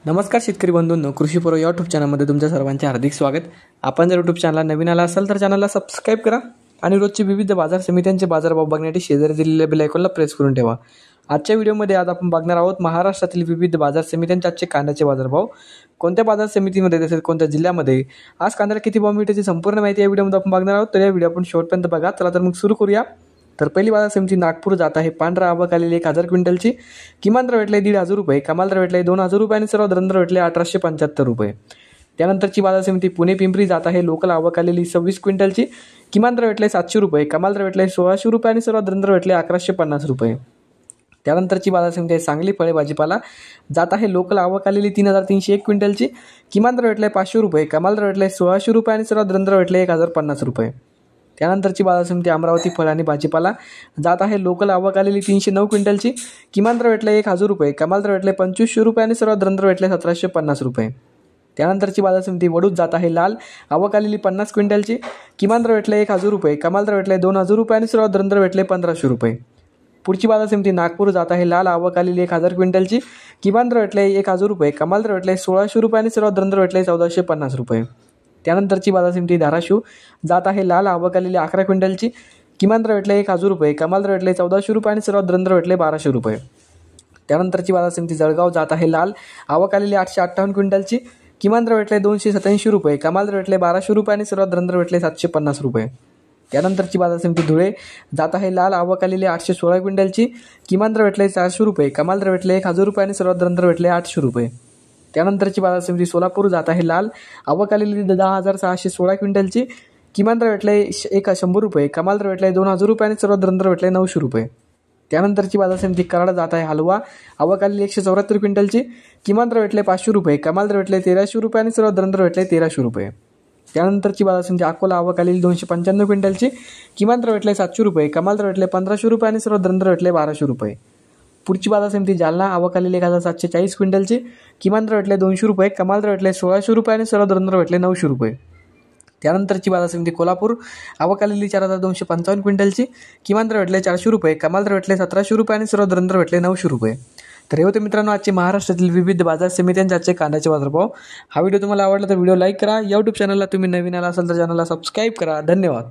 नमस्कार शेतकरी बंधूंनो, कृषीपूर्व यूट्यूब चॅनलमध्ये तुमच्या सर्वांचे हार्दिक स्वागत। आपण जर यूट्यूब चॅनलला नवीन आला असाल तर चॅनलला सबस्क्राइब करा आणि रोजचे विविध बाजार समित्यांचे बाजारभाव बघण्यासाठी शेजारी दिलेल्या बेल आयकॉनला प्रेस करून ठेवा। आजच्या व्हिडिओमध्ये आज आपण बघणार आहोत महाराष्ट्रातील विविध बाजार समित्यांचे आजचे कांद्याचे बाजारभाव, कोणत्या बाजार समितीमध्ये तसेच कोणत्या जिल्ह्यामध्ये आज कांद्याला किती भाव मिळते याची संपूर्ण माहिती या व्हिडिओमध्ये आपण बघणार आहोत। तर या व्हिडिओ आपण शेवटपर्यंत बघा। चला तर मग सुरू करूया। तर पहिली बाजार समिती नागपूर जात आहे। पांढरा आवक आलेली 1000 क्विंटलची, किमान दर भेटले 1500 रुपये, कमाल दर भेटले 2000 रुपये आणि सर्वात दर भेटले 1875 रुपये। त्यानंतरची बाजार समिती पुणे पिंपरी जात आहे। लोकल आवक आलेली 26 क्विंटलची, किमान दर भेटले 700 रुपये, कमाल दर भेटले 1600 रुपये आणि सर्वात दर भेटले 1150 रुपये। त्यानंतरची बाजार समिती आहे सांगली फळे भाजीपाला जात आहे। लोकल आवक आलेली 3301 क्विंटलची, किमान दर भेटले 500 रुपये, कमाल दर भेटले 1600 रुपये आणि सर्वात दर भेटले 1050 रुपये। त्यानंतरची बाजार समिती अमरावती फळ आणि भाजीपाला जात आहे। लोकल आवक आलेली 309 क्विंटलची, किमान दर भेटले 1000 रुपये, कमाल दर भेटले 2500 रुपये आणि सर्वात दर भेटले 1750 रुपये। त्यानंतरची बाजार समिती वडूद जात आहे। लाल आवक आलेली 50 क्विंटलची, किमान दर भेटले 1000 रुपये, कमाल दर भेटले 2000 रुपये आणि सर्वात दर भेटले 1500 रुपये। पुढची बाजार समिती नागपूर जात आहे। लाल आवक आलेली 1000 क्विंटलची, किमान दर भेटले 1000 रुपये, कमाल दर भेटले 1600 रुपये आणि सर्वात दर भेटले 1450 रुपये। त्यानंतरची बाजार समिती धाराशिव जात आहे। लाल आवक आलेली 11 क्विंटलची, किमान दर भेटले 1000 रुपये, कमाल दर भेटले 1400 रुपये आणि सर्वात दर भेटले 1200 रुपये। त्यानंतरची बाजार समिती जळगाव जात आहे। लाल आवक आलेली 858 क्विंटलची, किमान दर भेटले 287 रुपये, कमाल दर भेटले 1200 रुपये आणि सर्वात दर भेटले 750 रुपये। त्यानंतरची बाजार समिती धुळे जात आहे। लाल आवक आलेली 816 क्विंटलची, किमान दर भेटले 400 रुपये, कमाल दर भेटले 1000 रुपये आणि सर्वात दर भेटले 800 रुपये। त्यानंतरची बाजार समिती सोलापूर जात आहे। लाल आवक आलेली 10616 क्विंटलची, किमान दर भेटले 100 रुपये, कमाल दर भेटले 2000 रुपये आणि सर्वात दर भेटले 900 रुपये। त्यानंतरची बाजार समिती कराड जात आहे। हलवा आवक आलेली 174 क्विंटलची, किमान दर भेटले 500 रुपये, कमाल दर भेटले 1300 रुपये आणि सर्वात दर भेटले 1300 रुपये। त्यानंतरची बाजार समिती अकोला आवक आलेली 295 क्विंटलची, किमान दर भेटले 700 रुपये, कमाल दर भेटले 1500 रुपये आणि सर्वात दर भेटले 1200 रुपये। पुढची बाजार समिती जालना आवक आलेली 1740 क्विंटलची, किमान दर भेटले 200 रुपये, कमाल दर भेटले 1600 रुपये आणि सर्वात दर भेटले 900 रुपये। त्यानंतरची बाजार समिती कोल्हापूर आवक आलेली 4255 क्विंटलची, किमान दर भेटले 400 रुपये, कमाल दर भेटले 1700 रुपये आणि सर्वात दर भेटले 900 रुपये। तर हे होते मित्रांनो आजचे महाराष्ट्रातील विविध बाजार समित्यांचे आजचे कांद्याचे बाजारभाव। हा व्हिडिओ तुम्हाला आवडला तर व्हिडिओ लाईक करा। यूट्यूब चॅनलला तुम्ही नवीन आला असाल तर चॅनलला सबस्क्राईब करा। धन्यवाद।